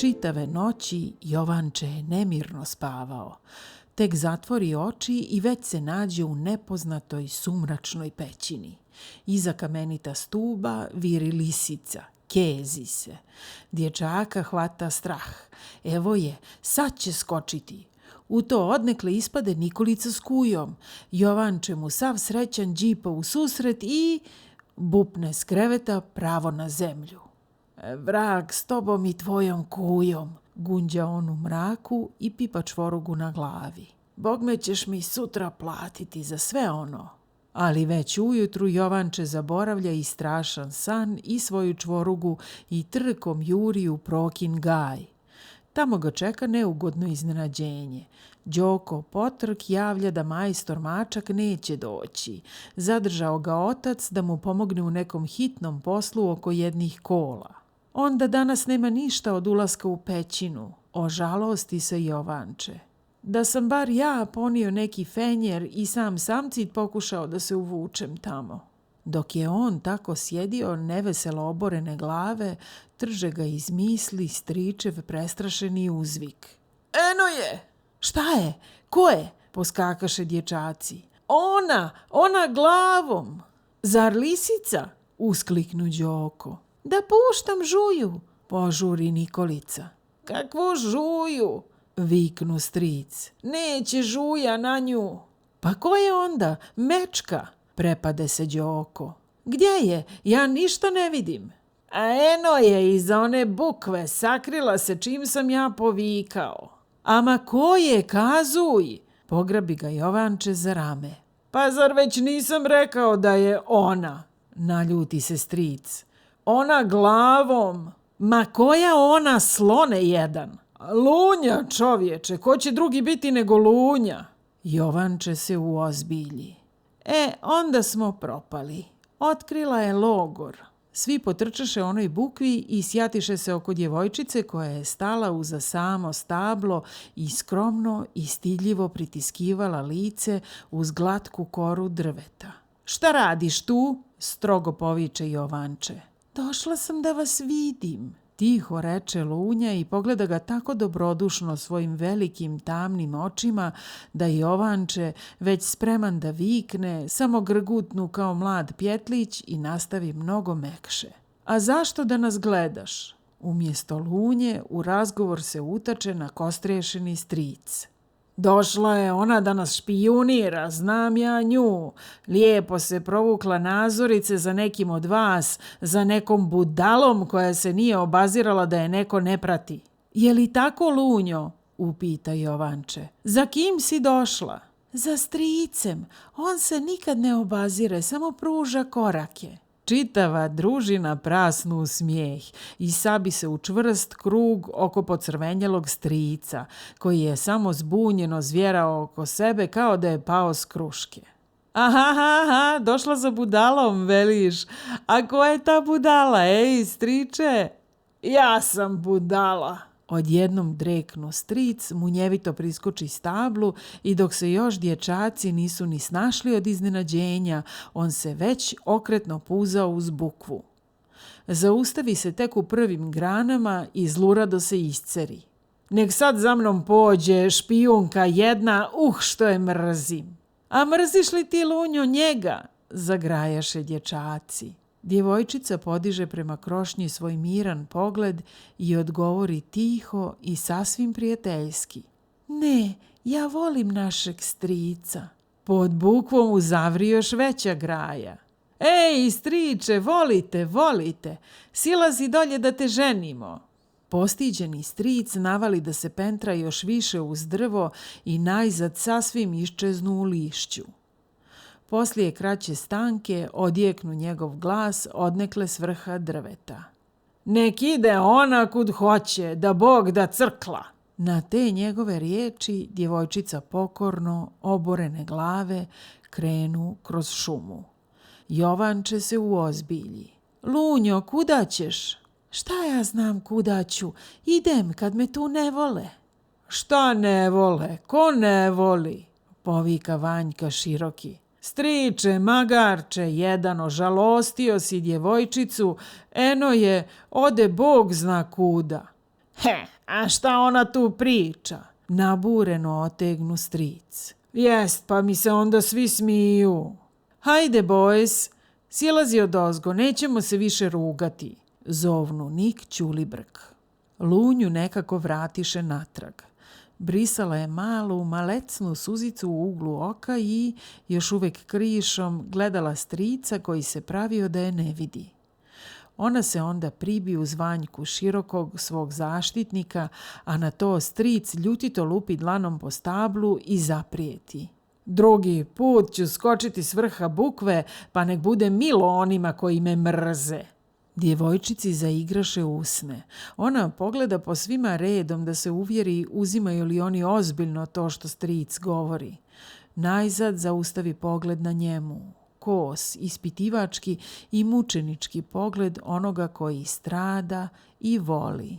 Čitave noći Jovanče je nemirno spavao. Tek zatvori oči i već se nađe u nepoznatoj sumračnoj pećini. Iza kamenita stuba viri lisica, kezi se. Dječaka hvata strah. Evo je, sad će skočiti. U to odnekle ispade Nikolica s kujom. Jovanče mu sav srećan džipa u susret i bupne s kreveta pravo na zemlju. Vrag s tobom i tvojom kujom, gunđa on u mraku i pipa čvorugu na glavi. Bogme ćeš mi sutra platiti za sve ono. Ali već ujutru Jovanče zaboravlja i strašan san i svoju čvorugu i trkom juri u Prokin gaj. Tamo ga čeka neugodno iznenađenje. Đoko Potrk javlja da majstor Mačak neće doći. Zadržao ga otac da mu pomogne u nekom hitnom poslu oko jednih kola. Onda danas nema ništa od ulaska u pećinu. Ožalosti se Jovanče. Da sam bar ja ponio neki fenjer i sam samcit pokušao da se uvučem tamo. Dok je on tako sjedio neveselo oborene glave, trže ga iz misli stričev prestrašeni uzvik. Eno je! Šta je? Ko je? Poskakaše dječaci. Ona glavom! Zar lisica? Uskliknu Đoko. Da puštam žuju, požuri Nikolica. Kakvu žuju? Viknu stric. Neće žuja na nju. Pa ko je onda? Mečka, prepade se Đoko. Gdje je? Ja ništa ne vidim. A eno je iza one bukve, sakrila se čim sam ja povikao. Ama ko je? Kazuj! Pograbi ga Jovanče za rame. Pa zar već nisam rekao da je ona? Naljuti se stric. Ona glavom. Ma koja ona, slone jedan? Lunja, čovječe, ko će drugi biti nego Lunja? Jovanče se uozbilji. Onda smo propali. Otkrila je logor. Svi potrčaše onoj bukvi i sjatiše se oko djevojčice koja je stala uza samo stablo i skromno i stidljivo pritiskivala lice uz glatku koru drveta. Šta radiš tu? Strogo poviče Jovanče. Došla sam da vas vidim, tiho reče Lunja i pogleda ga tako dobrodušno svojim velikim tamnim očima da Jovanče, već spreman da vikne, samo grgutnu kao mlad pjetlić i nastavi mnogo mekše. A zašto da nas gledaš? Umjesto Lunje u razgovor se utače na kostriješeni stric. Došla je ona da nas špijunira, znam ja nju. Lijepo se provukla nazorice za nekim od vas, za nekom budalom koja se nije obazirala da je neko ne prati. Je li tako, Lunjo? Upita Jovanče. Za kim si došla? Za stricem. On se nikad ne obazire, samo pruža korake. Čitava družina prasnu u smijeh i sabi se u čvrst krug oko pocrvenjelog strica, koji je samo zbunjeno zvjerao oko sebe kao da je pao s kruške. Aha, došla za budalom, veliš. A ko je ta budala, striče? Ja sam budala. Odjednom dreknu stric, munjevito priskoči stablu i dok se još dječaci nisu ni snašli od iznenađenja, on se već okretno puzao uz bukvu. Zaustavi se tek u prvim granama i zlurado se isceri. Nek sad za mnom pođe špijunka jedna, što je mrzim. A mrziš li ti, Lunjo, njega? Zagrajaše dječaci. Djevojčica podiže prema krošnji svoj miran pogled i odgovori tiho i sasvim prijateljski. Ne, ja volim našeg strica. Pod bukvom uzavri još veća graja. Striče, volite, silazi dolje da te ženimo. Postiđeni stric navali da se pentra još više uz drvo i najzad sasvim iščeznu u lišću. Poslije kraće stanke odjeknu njegov glas odnekle s vrha drveta. Nek ide ona kud hoće, da Bog da crkla. Na te njegove riječi djevojčica pokorno, oborene glave, krenu kroz šumu. Jovanče se uozbilji. Lunjo, kuda ćeš? Šta ja znam kuda ću? Idem kad me tu ne vole. Šta ne vole? Ko ne voli? Povika Vanjka široki. Striče, magarče, jedan, ožalostio si djevojčicu, eno je, ode Bog zna kuda. A šta ona tu priča? Nabureno otegnu stric. Jest, pa mi se onda svi smiju. Hajde, boys, silazi odozgo, nećemo se više rugati, zovnu Nik Ćulibrk. Lunju nekako vratiše natrag. Brisala je malu, malecnu suzicu u uglu oka i, još uvek krišom, gledala strica koji se pravio da je ne vidi. Ona se onda pribi uz Vanjku Širokog, svog zaštitnika, a na to stric ljutito lupi dlanom po stablu i zaprijeti. Drugi put ću skočiti s vrha bukve, pa nek bude milo onima koji me mrze. Djevojčici zaigraše usne. Ona pogleda po svima redom da se uvjeri uzimaju li oni ozbiljno to što stric govori. Najzad zaustavi pogled na njemu. Kos, ispitivački i mučenički pogled onoga koji strada i voli.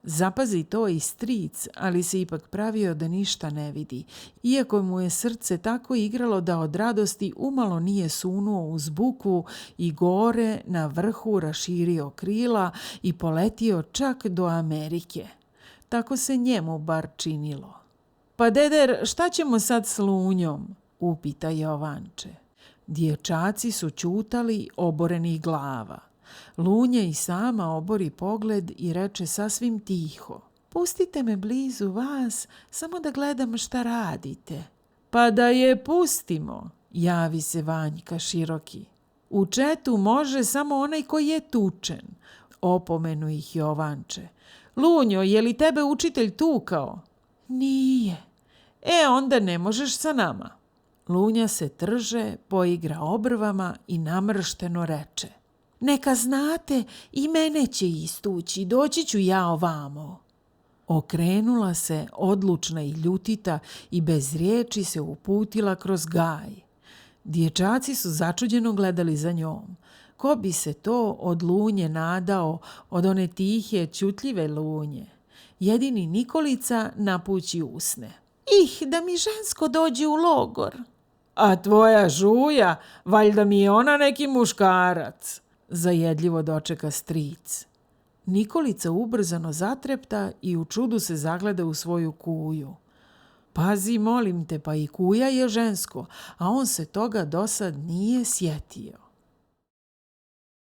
Zapazi to i stric, ali se ipak pravio da ništa ne vidi, iako mu je srce tako igralo da od radosti umalo nije sunuo uz bukvu i gore na vrhu raširio krila i poletio čak do Amerike. Tako se njemu bar činilo. Pa deder, šta ćemo sad s Lunjom? Upita Jovanče. Dječaci su ćutali oborenih glava. Lunja i sama obori pogled i reče sasvim tiho. Pustite me blizu vas, samo da gledam šta radite. Pa da je pustimo, javi se Vanjka Široki. U četu može samo onaj koji je tučen, opomenu ih Jovanče. Lunjo, je li tebe učitelj tukao? Nije. Onda ne možeš sa nama. Lunja se trže, poigra obrvama i namršteno reče. Neka znate, i mene će istući, doći ću ja ovamo. Okrenula se, odlučna i ljutita, i bez riječi se uputila kroz gaj. Dječaci su začuđeno gledali za njom. Ko bi se to od Lunje nadao, od one tihe, ćutljive Lunje? Jedini Nikolica napući usne. Da mi žensko dođe u logor. A tvoja žuja, valjda mi je ona neki muškarac, zajedljivo dočeka stric. Nikolica ubrzano zatrepta i u čudu se zagleda u svoju kuju. Pazi, molim te, pa i kuja je žensko, a on se toga dosad nije sjetio.